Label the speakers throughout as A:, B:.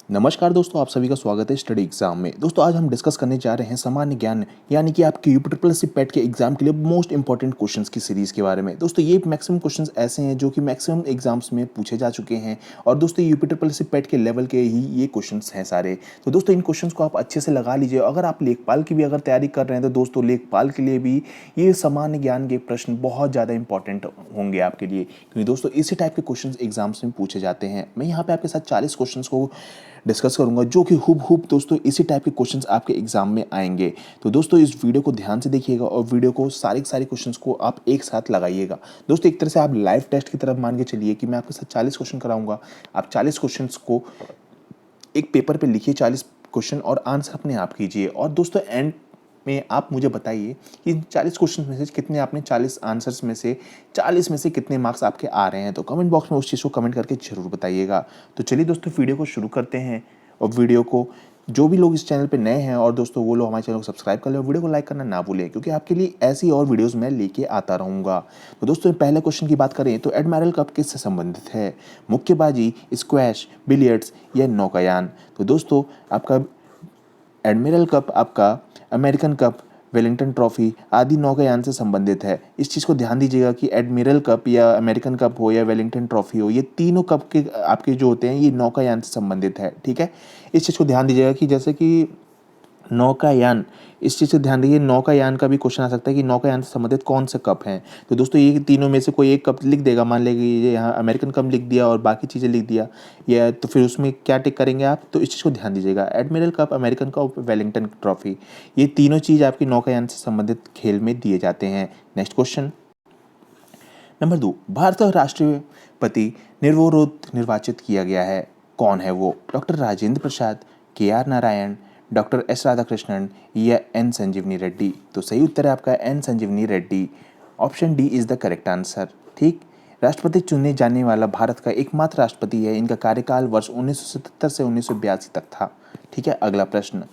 A: नमस्कार दोस्तों, आप सभी का स्वागत है स्टडी एग्जाम में। दोस्तों आज हम डिस्कस करने जा रहे हैं सामान्य ज्ञान यानी कि आपके यूपीट्रिपल पेट के एग्जाम के लिए मोस्ट इंपॉर्टेंट क्वेश्चंस की सीरीज के बारे में। दोस्तों ये मैक्सिमम क्वेश्चंस ऐसे हैं जो कि मैक्सिमम एग्जाम्स में पूछे जा चुके हैं और दोस्तों यूपीट्रिपल पेट के लेवल के ही ये क्वेश्चंस हैं सारे। तो दोस्तों इन क्वेश्चंस को आप अच्छे से लगा लीजिए। अगर आप लेखपाल की भी अगर तैयारी कर रहे हैं तो दोस्तों लेखपाल के लिए भी ये सामान्य ज्ञान के प्रश्न बहुत ज़्यादा इंपॉर्टेंट होंगे आपके लिए, क्योंकि दोस्तों इसी टाइप के क्वेश्चंस एग्जाम्स में पूछे जाते हैं। मैं यहाँ पे आपके साथ 40 क्वेश्चंस को डिस्कस करूंगा जो कि हुबहू दोस्तों इसी टाइप के क्वेश्चंस आपके एग्जाम में आएंगे। तो दोस्तों इस वीडियो को ध्यान से देखिएगा और वीडियो को सारे क्वेश्चंस को आप एक साथ लगाइएगा। दोस्तों एक तरह से आप लाइव टेस्ट की तरफ मान के चलिए कि मैं आपके साथ 40 क्वेश्चन कराऊंगा। आप 40 क्वेश्चंस को एक पेपर पे लिखिए, 40 क्वेश्चन, और आंसर अपने आप कीजिए। और दोस्तों एंड में आप मुझे बताइए कि 40 क्वेश्चन में से कितने आपने 40 आंसर्स में से 40 में से कितने मार्क्स आपके आ रहे हैं। तो कमेंट बॉक्स में उस चीज़ को कमेंट करके जरूर बताइएगा। तो चलिए दोस्तों वीडियो को शुरू करते हैं। और वीडियो को जो भी लोग इस चैनल पे नए हैं और दोस्तों वो लोग हमारे चैनल को सब्सक्राइब कर लें और वीडियो को लाइक करना ना भूलें, क्योंकि आपके लिए ऐसी और वीडियोस मैं लेके आता रहूँगा। तो दोस्तों पहले क्वेश्चन की बात करें तो एडमिरल कप किससे संबंधित है? मुक्केबाजी, स्क्वैश, बिलियर्ड्स या नौकायान? तो दोस्तों आपका एडमिरल कप आपका अमेरिकन कप, वेलिंगटन ट्रॉफी आदि नौकायान से संबंधित है। इस चीज़ को ध्यान दीजिएगा कि एडमिरल कप या अमेरिकन कप हो या वेलिंगटन ट्रॉफी हो, ये तीनों कप के आपके जो होते हैं ये नौकायान से संबंधित है। ठीक है, इस चीज़ को ध्यान दीजिएगा कि जैसे कि नौकायान, इस चीज़ से ध्यान दीजिए, नौकायान का भी क्वेश्चन आ सकता है कि नौकायान से संबंधित कौन से कप हैं। तो दोस्तों ये तीनों में से कोई एक कप लिख देगा, मान लीजिए यहाँ अमेरिकन कप लिख दिया और बाकी चीज़ें लिख दिया, या तो फिर उसमें क्या टिक करेंगे आप? तो इस चीज़ को ध्यान दीजिएगा, admiral cup, American cup, Wellington trophy, ये तीनों चीज़ आपकी नौकायान से संबंधित खेल में दिए जाते हैं। नेक्स्ट क्वेश्चन नंबर 2, भारत का राष्ट्रपति निर्विरोध निर्वाचित किया गया है, कौन है वो? Doctor Rajendra Prasad, KR Narayan, doctor S Radhakrishnan या N संजीवनी रेड्डी? तो सही उत्तर है आपका N Sanjeeva Reddy. Option D is the correct answer. ठीक, राष्ट्रपति चुने जाने वाला भारत का एकमात्र राष्ट्रपति है। इनका कार्यकाल वर्ष 1977 से 1982 तक था। ठीक है, अगला प्रश्न,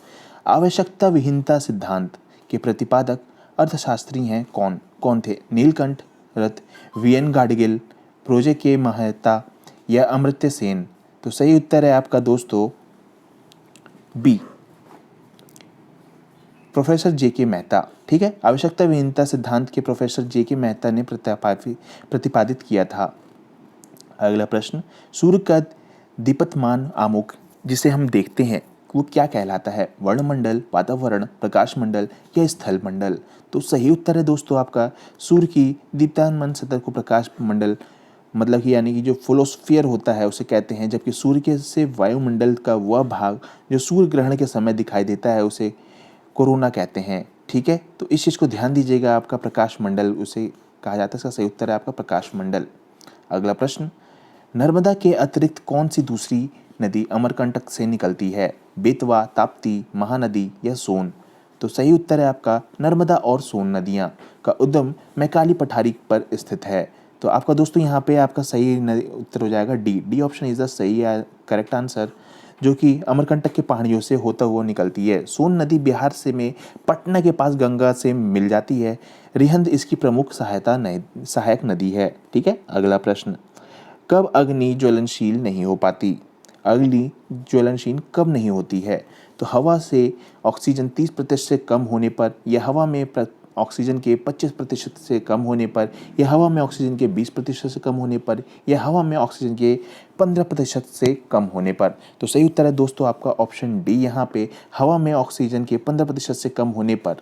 A: आवश्यकता विहीनता सिद्धांत के प्रतिपादक अर्थशास्त्री हैं कौन? कौन थे? नीलकंठ रथ, VN गाडगिल, प्रोजे के मेहता या अमर्त्य सेन? तो सही उत्तर है आपका दोस्तों बी, प्रोफेसर JK मेहता। ठीक है, आवश्यकता विहीनता सिद्धांत के प्रोफेसर JK मेहता ने प्रतिपादित किया था। अगला प्रश्न, सूर्य का दीप्तमान आमुख जिसे हम देखते हैं वो क्या कहलाता है? वर्णमंडल, वातावरण, प्रकाश मंडल या स्थल मंडल? तो सही उत्तर है दोस्तों आपका सूर्य की दीप्तामान सतह को प्रकाश मंडल, मतलब कि यानी कि जो फोलोस्फीयर होता है उसे कहते हैं, जबकि सूर्य के से वायुमंडल का वह भाग जो सूर्य ग्रहण के समय दिखाई देता है उसे कोरोना कहते हैं। ठीक है, तो इस चीज़ को ध्यान दीजिएगा, आपका प्रकाश मंडल उसे कहा जाता है। इसका सही उत्तर है आपका प्रकाश मंडल। अगला प्रश्न, नर्मदा के अतिरिक्त कौन सी दूसरी नदी अमरकंटक से निकलती है? बेतवा, ताप्ती, महानदी या सोन? तो सही उत्तर है आपका नर्मदा और सोन नदियाँ का उद्गम मैकाली पठारी पर स्थित है। तो आपका दोस्तों यहाँ पे आपका सही उत्तर हो जाएगा डी ऑप्शन इज द सही करेक्ट आंसर, जो कि अमरकंटक की पहाड़ियों से होता हुआ निकलती है। सोन नदी बिहार से में पटना के पास गंगा से मिल जाती है। रिहंद इसकी प्रमुख सहायक नदी है। ठीक है, अगला प्रश्न, कब अग्नि ज्वलनशील नहीं हो पाती? अग्नि ज्वलनशील कब नहीं होती है? तो हवा से ऑक्सीजन 30% से कम होने पर, या हवा में ऑक्सीजन के 25% से कम होने पर, या हवा में ऑक्सीजन के 20% से कम होने पर, या हवा में ऑक्सीजन के 15% से कम होने पर? तो सही उत्तर है दोस्तों आपका ऑप्शन डी, यहाँ पे हवा में ऑक्सीजन के 15% से कम होने पर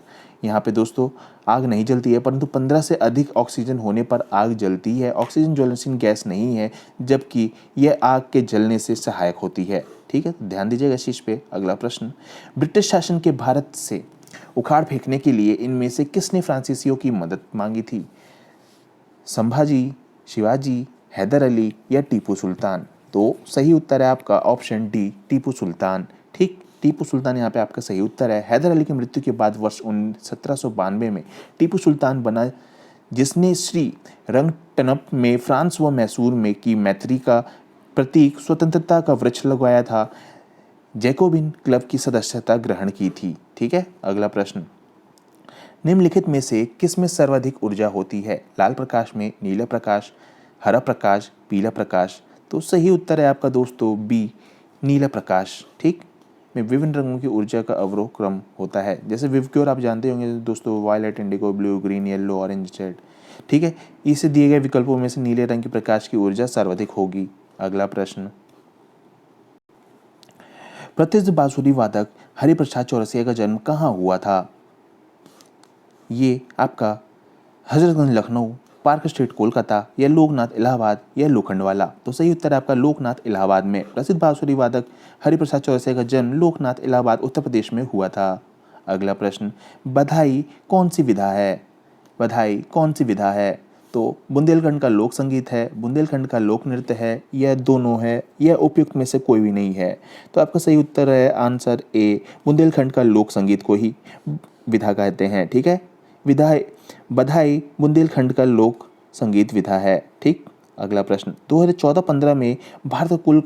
A: यहाँ पे दोस्तों आग नहीं जलती है, परंतु 15 से अधिक ऑक्सीजन होने पर आग जलती है। ऑक्सीजन ज्वलनशील गैस नहीं है, जबकि यह आग के जलने से सहायक होती है। ठीक है, ध्यान दीजिएगा इस चीज़ पे। अगला प्रश्न, ब्रिटिश शासन के भारत से उखाड़ फेंकने के लिए इनमें से किसने फ्रांसीसियों की मदद मांगी थी? संभाजी, शिवाजी, हैदर अली या टीपू सुल्तान? तो सही उत्तर है आपका ऑप्शन डी, टीपू सुल्तान। ठीक, टीपू सुल्तान यहाँ पे आपका सही उत्तर है। हैदर अली की मृत्यु के बाद वर्ष 1792 में टीपू सुल्तान बना, जिसने श्री रंगटनप में फ्रांस व मैसूर में की मैत्री का प्रतीक स्वतंत्रता का वृक्ष लगवाया था। जैकोबिन क्लब की सदस्यता ग्रहण की थी। ठीक है, अगला प्रश्न, निम्नलिखित में से किस में सर्वाधिक ऊर्जा होती है? लाल प्रकाश में, नीला प्रकाश, हरा प्रकाश, पीला प्रकाश? तो सही उत्तर है आपका दोस्तों बी, नीला प्रकाश, ठीक, में विभिन्न रंगों की ऊर्जा का अवरोह क्रम होता है। जैसे विवक्योर आप जानते होंगे दोस्तों, violet, indigo, blue, green, yellow, orange, red, ठीक है। इसे दिए गए विकल्पों में से नीले रंग के प्रकाश की ऊर्जा सर्वाधिक होगी। अगला प्रश्न, प्रसिद्ध बांसुरी वादक हरिप्रसाद चौरसिया का जन्म कहाँ हुआ था? ये आपका हजरतगंज लखनऊ, पार्क स्ट्रीट कोलकाता, या लोकनाथ इलाहाबाद, या लोखंडवाला। तो सही उत्तर है आपका लोकनाथ इलाहाबाद में। प्रसिद्ध बांसुरी वादक हरिप्रसाद चौरसिया का जन्म लोकनाथ इलाहाबाद उत्तर प्रदेश में हुआ था। अगला प्रश्न, बधाई कौन सी विधा है? बधाई कौन सी विधा है? तो बुंदेलखंड का लोक संगीत है, बुंदेलखंड का लोक नृत्य है, यह दोनों है, यह उपयुक्त में से कोई भी नहीं है। तो आपका सही उत्तर है आंसर ए, बुंदेलखंड का लोक संगीत को ही विधा कहते हैं, ठीक है। विधाई बधाई बुंदेलखंड का लोक संगीत विधा है, ठीक। अगला प्रश्न, 2014-15 में भारत का कुल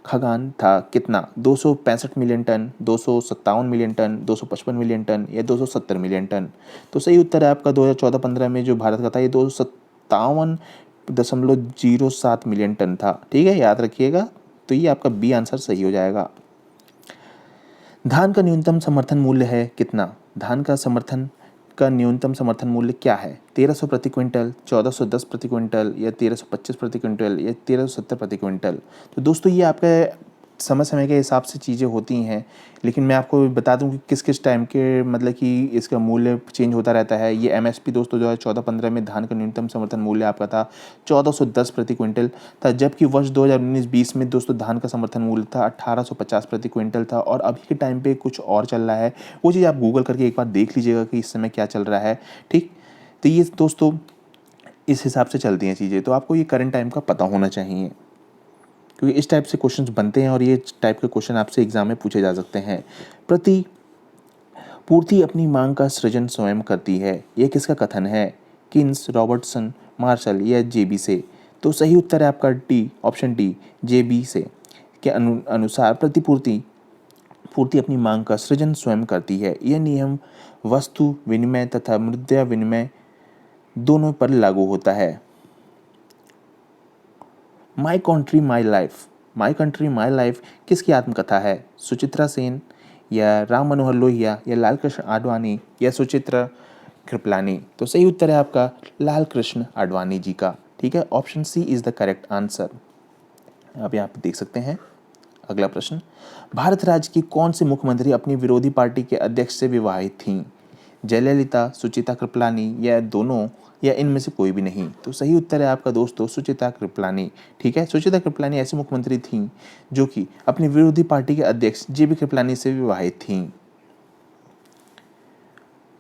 A: खाद्यान्न था कितना? 265 million ton, 257 million ton, 255 million ton, या 270 मिलियन टन। तो सही उत्तर है आपका 2014-15 में जो भारत का था ये 257.07 मिलियन टन था, ठीक है, याद रखिएगा। तो ये आपका बी आंसर सही हो जाएगा। धान का न्यूनतम समर्थन मूल्य है कितना? धान का न्यूनतम समर्थन मूल्य क्या है? 1300 प्रति क्विंटल, 1410 प्रति क्विंटल, या 1325 प्रति क्विंटल, या 1370 प्रति क्विंटल। तो दोस्तों ये आपका समय समय के हिसाब से चीज़ें होती हैं, लेकिन मैं आपको बता दूं कि किस किस टाइम के मतलब कि इसका मूल्य चेंज होता रहता है। ये एमएसपी दोस्तों 2014-15 में धान का न्यूनतम समर्थन मूल्य आपका था 1410 प्रति क्विंटल था, जबकि वर्ष 2019-20 में दोस्तों धान का समर्थन मूल्य था 1850 प्रति क्विंटल था। और अभी के टाइम पे कुछ और चल रहा है, वो चीज़ आप गूगल करके एक बार देख लीजिएगा कि इस समय क्या चल रहा है, ठीक। तो ये दोस्तों इस हिसाब से चलती हैं चीज़ें, तो आपको ये करंट टाइम का पता होना चाहिए, क्योंकि इस टाइप से क्वेश्चंस बनते हैं और ये टाइप के क्वेश्चन आपसे एग्जाम में पूछे जा सकते हैं। प्रति पूर्ति अपनी मांग का सृजन स्वयं करती है, यह किसका कथन है? किन्स, रॉबर्टसन, मार्शल, या जेबी से? तो सही उत्तर है आपका डी, ऑप्शन डी, जेबी से के अनुसार प्रतिपूर्ति पूर्ति अपनी मांग का सृजन स्वयं करती है। यह नियम वस्तु विनिमय तथा मुद्रा विनिमय दोनों पर लागू होता है। My country my life, my country my life किसकी आत्मकथा है? सुचित्रा सेन, या राम मनोहर लोहिया, या लाल कृष्ण आडवाणी, या सुचित्रा कृपलानी? तो सही उत्तर है आपका लाल कृष्ण आडवाणी जी का, ठीक है। Option C is the correct answer. आप यहाँ पे देख सकते हैं। अगला प्रश्न, भारत राज्य की कौन सी मुख्यमंत्री अपनी विरोधी पार्टी के अध्यक्ष से विवाहित थीं? जयललिता, सुचिता कृपलानी, या दोनों, या इनमें से कोई भी नहीं? तो सही उत्तर है आपका दोस्तों सुचिता कृपलानी, ठीक है। सुचिता कृपलानी ऐसी मुख्यमंत्री थीं जो कि अपनी विरोधी पार्टी के अध्यक्ष जेबी कृपलानी से विवाहित थीं।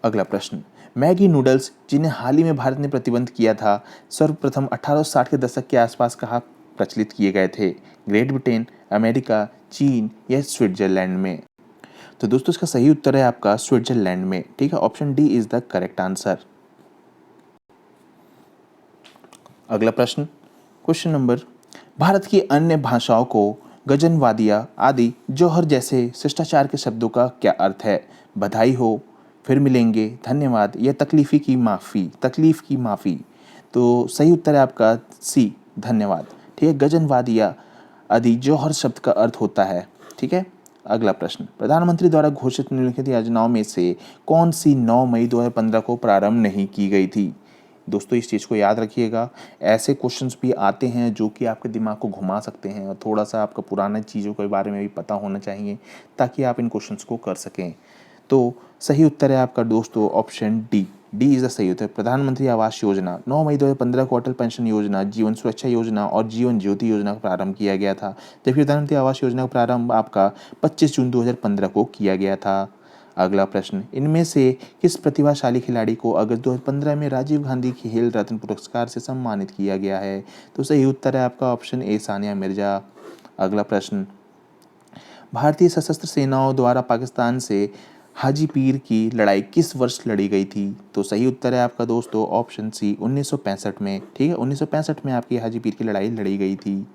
A: अगला प्रश्न, मैगी नूडल्स जिन्हें हाल ही में भारत ने प्रतिबंध किया था, सर्वप्रथम 1860 के दशक के आसपास कहाँ प्रचलित किए गए थे? ग्रेट ब्रिटेन, अमेरिका, चीन, या स्विट्जरलैंड में? तो दोस्तों इसका सही उत्तर है आपका स्विट्जरलैंड में, ठीक है। Option D is the correct answer. अगला प्रश्न, क्वेश्चन नंबर, भारत की अन्य भाषाओं को गजन, वादिया आदि जौहर जैसे शिष्टाचार के शब्दों का क्या अर्थ है? बधाई हो, फिर मिलेंगे, धन्यवाद, या तकलीफ की माफ़ी? तो सही उत्तर है आपका सी, धन्यवाद, ठीक है। गजन, वादिया आदि जौहर शब्द का अर्थ होता है, ठीक है। अगला प्रश्न, प्रधानमंत्री द्वारा घोषित निम्नलिखित योजनाओं में से कौन सी 9 मई 2015 को प्रारंभ नहीं की गई थी? दोस्तों इस चीज़ को याद रखिएगा, ऐसे क्वेश्चंस भी आते हैं जो कि आपके दिमाग को घुमा सकते हैं, और थोड़ा सा आपका पुराना चीज़ों के बारे में भी पता होना चाहिए ताकि आप इन क्वेश्चंस को कर सकें। तो सही उत्तर है आपका दोस्तों option D, D is the सही उत्तर। प्रधानमंत्री आवास योजना 9 मई 2015 को अटल पेंशन योजना, जीवन सुरक्षा योजना और जीवन ज्योति योजना का प्रारंभ किया गया था, जबकि प्रधानमंत्री आवास योजना का प्रारंभ आपका 25 जून 2015 को किया गया था। अगला प्रश्न, इनमें से किस प्रतिभाशाली खिलाड़ी को अगस्त 2015 में राजीव गांधी खेल रत्न पुरस्कार से सम्मानित किया गया है? तो सही उत्तर है आपका ऑप्शन ए, सानिया मिर्जा। अगला प्रश्न, भारतीय सशस्त्र सेनाओं द्वारा पाकिस्तान से हाजी पीर की लड़ाई किस वर्ष लड़ी गई थी? तो सही उत्तर है आपका दोस्तों ऑप्शन सी, 1965 में, ठीक है। 1965 में आपकी हाजी पीर की लड़ाई लड़ी गई थी।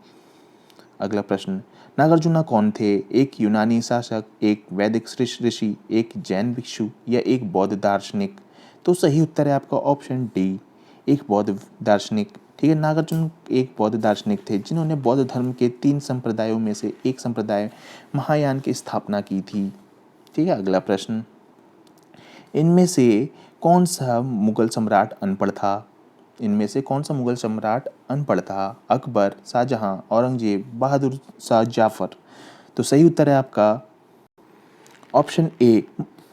A: अगला प्रश्न, नागार्जुना कौन थे? एक यूनानी शासक, एक वैदिक ऋषि, एक जैन भिक्षु, या एक बौद्ध दार्शनिक? तो सही उत्तर है आपका ऑप्शन डी, एक बौद्ध दार्शनिक, ठीक है। नागार्जुन एक बौद्ध दार्शनिक थे जिन्होंने बौद्ध धर्म के 3 संप्रदायों में से एक संप्रदाय महायान की स्थापना की थी। ठीक है। अगला प्रश्न, इनमें से कौन सा मुगल सम्राट अनपढ़ था? इनमें से कौन सा मुगल सम्राट अनपढ़ था? अकबर, शाहजहां, औरंगजेब, बहादुर शाह जाफर। तो सही उत्तर है आपका ऑप्शन ए,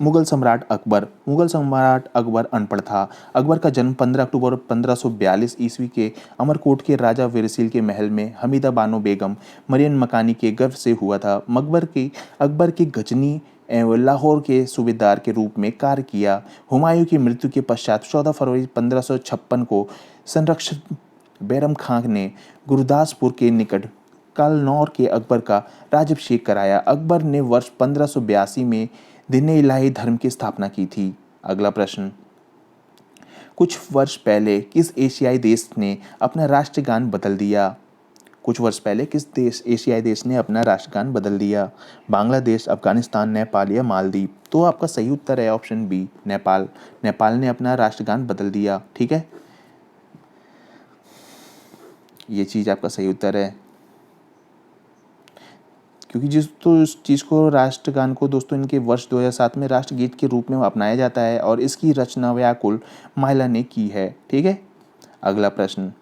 A: मुगल सम्राट अकबर। मुगल सम्राट अकबर अनपढ़ था। अकबर का जन्म 15 अक्टूबर 1542 ईस्वी के अमरकोट के राजा वीरसिल के महल में हमीदा बानो बेगम मरियम मकानी के गर्भ से हुआ था। अकबर के गजनी एवं लाहौर के सूबेदार के रूप में कार्य किया। हुमायूं की मृत्यु के पश्चात 14 फरवरी 1556 को संरक्षक बैरम खान ने गुरदासपुर के निकट कालनौर के अकबर का राज्याभिषेक कराया। अकबर ने वर्ष 1582 में दीन इलाही धर्म की स्थापना की थी। अगला प्रश्न, कुछ वर्ष पहले किस एशियाई देश ने अपना राष्ट्रगान बदल दिया? कुछ वर्ष पहले किस एशियाई देश ने अपना राष्ट्रगान बदल दिया? बांग्लादेश, अफगानिस्तान, नेपाल या मालदीव। तो आपका सही उत्तर है ऑप्शन बी, नेपाल। नेपाल ने अपना राष्ट्रगान बदल दिया। ठीक है, ये चीज आपका सही उत्तर है, क्योंकि इस चीज़ को राष्ट्रगान को दोस्तों इनके वर्ष 2007 में राष्ट्रगीत के रूप में अपनाया जाता है और इसकी रचना व्याकुल महिला ने की है। ठीक है। अगला प्रश्न,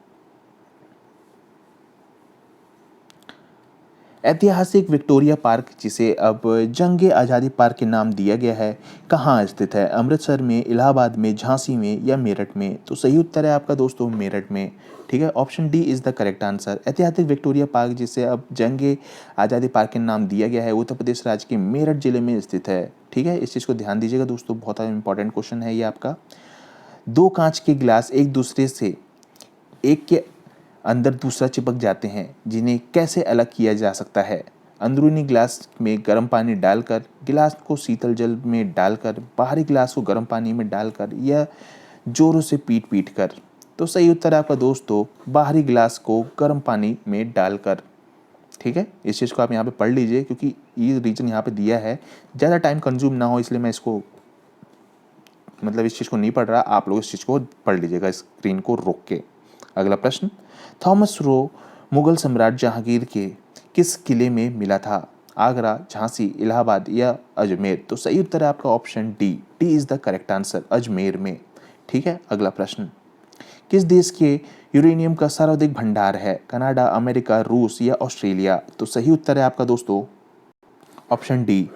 A: ऐतिहासिक विक्टोरिया पार्क, जिसे अब जंग आज़ादी पार्क के नाम दिया गया है, कहाँ स्थित है? अमृतसर में, इलाहाबाद में, झांसी में या मेरठ में? तो सही उत्तर है आपका दोस्तों मेरठ में। ठीक है, option D is the correct answer. ऐतिहासिक विक्टोरिया पार्क, जिसे अब जंग आज़ादी पार्क के नाम दिया गया है, उत्तर प्रदेश राज्य के मेरठ जिले में स्थित है। ठीक है, इस चीज़ को ध्यान दीजिएगा दोस्तों, बहुत इंपॉर्टेंट क्वेश्चन है ये आपका। 2 कांच के गिलास एक दूसरे से एक के अंदर दूसरा चिपक जाते हैं, जिन्हें कैसे अलग किया जा सकता है? अंदरूनी गिलास में गर्म पानी डालकर, गिलास को शीतल जल में डालकर, बाहरी गिलास को गर्म पानी में डालकर या जोरों से पीट कर। तो सही उत्तर आपका दोस्तों बाहरी गिलास को गर्म पानी में डालकर। ठीक है, इस चीज़ को आप यहाँ पे पढ़ लीजिए, क्योंकि ये रीजन यहाँ पे दिया है, ज़्यादा टाइम कंज्यूम ना हो इसलिए मैं इसको इस चीज़ को नहीं पढ़ रहा, आप लोग इस चीज़ को पढ़ लीजिएगा स्क्रीन को रोक के। अगला प्रश्न, थॉमस रो मुगल सम्राट जहांगीर के किस किले में मिला था? आगरा, झांसी, इलाहाबाद या अजमेर? तो सही उत्तर है आपका option D is the correct answer, Ajmer में। ठीक है। अगला प्रश्न, किस देश के यूरेनियम का सर्वाधिक भंडार है? कनाडा, अमेरिका, रूस या ऑस्ट्रेलिया? तो सही उत्तर है आपका दोस्तों ऑप्शन डी,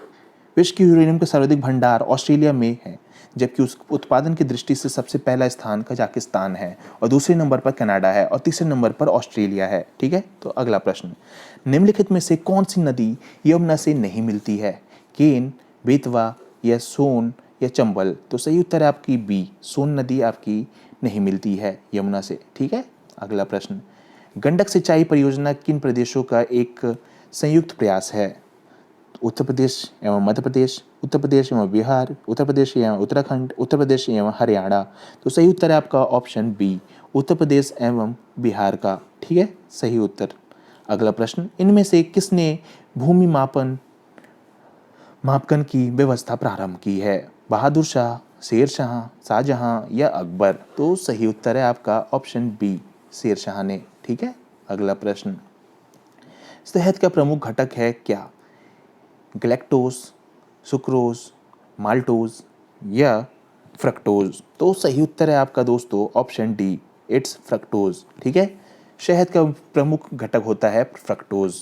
A: विश्व के यूरेनियम का सर्वाधिक भंडार ऑस्ट्रेलिया में है, जबकि उस उत्पादन की दृष्टि से सबसे पहला स्थान कजाकिस्तान है और दूसरे नंबर पर कनाडा है और तीसरे नंबर पर ऑस्ट्रेलिया है। ठीक है। तो अगला प्रश्न, निम्नलिखित में से कौन सी नदी यमुना से नहीं मिलती है? केन, बेतवा या सोन या चंबल? तो सही उत्तर है आपकी बी, सोन नदी आपकी नहीं मिलती है यमुना से। ठीक है। अगला प्रश्न, गंडक सिंचाई परियोजना किन प्रदेशों का एक संयुक्त प्रयास है? उत्तर प्रदेश एवं मध्य प्रदेश, उत्तर प्रदेश एवं बिहार, उत्तर प्रदेश एवं उत्तराखंड, उत्तर प्रदेश एवं हरियाणा? तो सही उत्तर है आपका ऑप्शन बी, उत्तर प्रदेश एवं बिहार का। ठीक है, सही उत्तर। अगला प्रश्न, इनमें से किसने भूमि मापन की व्यवस्था प्रारंभ की है? बहादुर शाह, शेर शाह, शाहजहां या अकबर? तो सही उत्तर है आपका ऑप्शन बी, शेर शाह ने। ठीक है। अगला प्रश्न, शहद का प्रमुख घटक है क्या? गैलेक्टोज, सुक्रोज, माल्टोज या फ्रक्टोज? तो सही उत्तर है आपका दोस्तों ऑप्शन डी, इट्स फ्रक्टोज। ठीक है, शहद का प्रमुख घटक होता है फ्रक्टोज।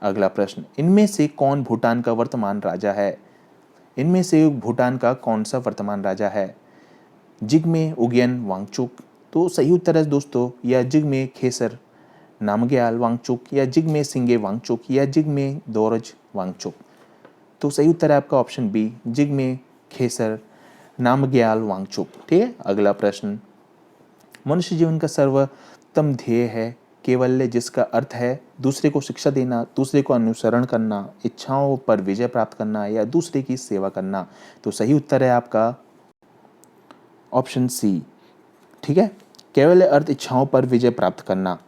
A: अगला प्रश्न, इनमें से कौन भूटान का वर्तमान राजा है? इनमें से भूटान का कौन सा वर्तमान राजा है? जिग्मे उगियन वांगचुक? तो सही उत्तर है दोस्तों या जिग्मे खेसर नामग्याल वांगचुक या जिग्मे सिंगे वांगचुक या जिग्मे दोरज वांगचुक? तो सही उत्तर है आपका ऑप्शन बी, जिग्मे खेसर नामग्याल वांगचुक। ठीक है। अगला प्रश्न, मनुष्य जीवन का सर्वोत्तम ध्येय है केवल्य, जिसका अर्थ है दूसरे को शिक्षा देना, दूसरे को अनुसरण करना, इच्छाओं पर विजय प्राप्त करना या दूसरे की सेवा करना? तो सही उत्तर है आपका ऑप्शन सी। ठीक है, केवल अर्थ इच्छाओं पर विजय प्राप्त करना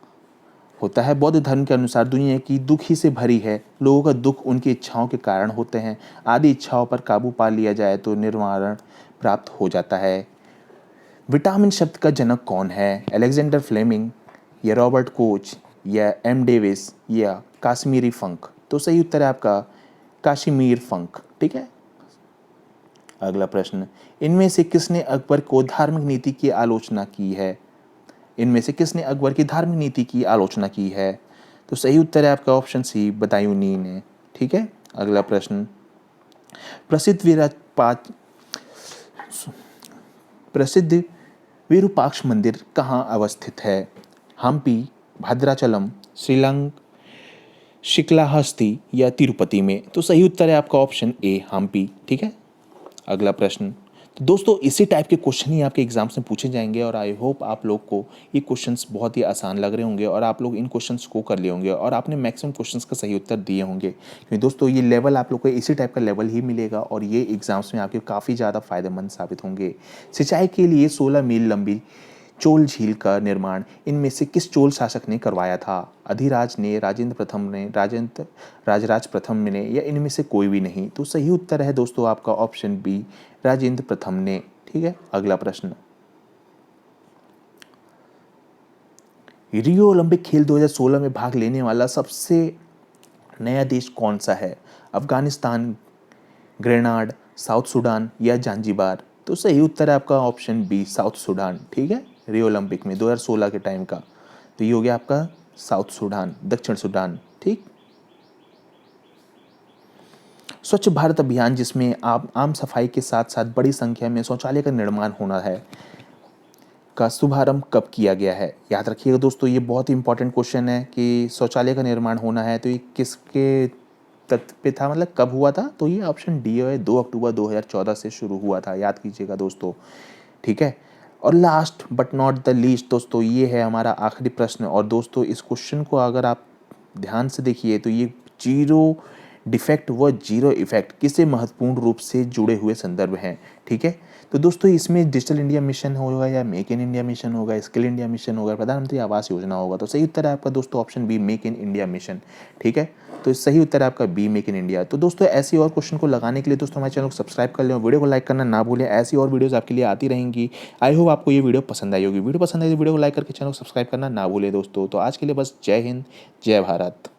A: होता है। बौद्ध धर्म के अनुसार दुनिया की दुख ही से भरी है, लोगों का दुख उनकी इच्छाओं के कारण होते हैं। आदि इच्छाओं पर काबू पा लिया जाए तो निर्वाण प्राप्त हो जाता है। विटामिन शब्द का जनक कौन है? अलेक्जेंडर फ्लेमिंग, या रॉबर्ट कोच या एम डेविस या काश्मीरी फंक। तो सही उत्तर है आपका काश्मीर फंक। ठीक है। अगला प्रश्न, इनमें से किसने अकबर को धार्मिक नीति की आलोचना की है? इनमें से किसने अकबर की धार्मिक नीति की आलोचना की है? तो सही उत्तर है आपका ऑप्शन सी, बदायूनी ने। ठीक है। अगला प्रश्न, प्रसिद्ध प्रसिद्ध विरूपाक्ष मंदिर कहाँ अवस्थित है? हम्पी, भद्राचलम, श्रीलंका, शिकलाहस्ती या तिरुपति में? तो सही उत्तर है आपका ऑप्शन ए, हम्पी। ठीक है। अगला प्रश्न, तो दोस्तों इसी टाइप के क्वेश्चन ही आपके एग्जाम्स में पूछे जाएंगे और आई होप आप लोग को ये क्वेश्चंस बहुत ही आसान लग रहे होंगे और आप लोग इन क्वेश्चंस को कर लिए होंगे और आपने मैक्सिमम क्वेश्चंस का सही उत्तर दिए होंगे, क्योंकि दोस्तों ये लेवल आप लोग को इसी टाइप का लेवल ही मिलेगा और ये एग्जाम्स में आपके काफ़ी ज़्यादा फायदेमंद साबित होंगे। सिंचाई के लिए 16 मील लंबी चोल झील का निर्माण इनमें से किस चोल शासक ने करवाया था? अधिराज ने, राजेंद्र प्रथम ने, राजराज प्रथम ने या इनमें से कोई भी नहीं? तो सही उत्तर है दोस्तों आपका ऑप्शन बी, राजेंद्र प्रथम ने। ठीक है। अगला प्रश्न, रियो ओलंपिक खेल 2016 में भाग लेने वाला सबसे नया देश कौन सा है? अफगानिस्तान, ग्रेनाड, साउथ सूडान या जांजिबार? तो सही उत्तर है आपका ऑप्शन बी, साउथ सूडान। ठीक है। रियो ओलंपिक में 2016 के टाइम का, तो ये हो गया आपका साउथ सूडान, दक्षिण सूडान। ठीक। स्वच्छ भारत अभियान जिसमें आप आम सफाई के साथ साथ बड़ी संख्या में शौचालय का निर्माण होना है का शुभारंभ कब किया गया है? याद रखिएगा दोस्तों, ये बहुत ही इंपॉर्टेंट क्वेश्चन है कि शौचालय का निर्माण होना है तो ये किसके तत्व पे था, मतलब कब हुआ था? तो ये ऑप्शन डी है, 2 अक्टूबर 2014 से शुरू हुआ था। याद कीजिएगा दोस्तों। ठीक है। और last but not the least दोस्तों, ये है हमारा आखिरी प्रश्न और दोस्तों इस क्वेश्चन को अगर आप ध्यान से देखिए तो ये जीरो डिफेक्ट व जीरो इफेक्ट किससे महत्वपूर्ण रूप से जुड़े हुए संदर्भ हैं। ठीक है। तो दोस्तों इसमें डिजिटल इंडिया मिशन होगा या मेक इन इंडिया मिशन होगा, स्किल इंडिया मिशन होगा, प्रधानमंत्री आवास योजना होगा? तो सही उत्तर है आपका दोस्तों option B, make in India mission. ठीक है। तो सही उत्तर है आपका बी, मेक इन इंडिया। तो दोस्तों ऐसी और क्वेश्चन को लगाने के लिए दोस्तों हमारे चैनल को सब्सक्राइब कर लें और वीडियो को लाइक करना ना भूलें। ऐसी और वीडियोस आपके लिए आती रहेंगी। आई होप आपको ये वीडियो पसंद आई होगी। वीडियो पसंद आई तो वीडियो को लाइक करके चैनल को सब्सक्राइब करना ना भूलें दोस्तों। तो आज के लिए बस जय हिंद, जय भारत।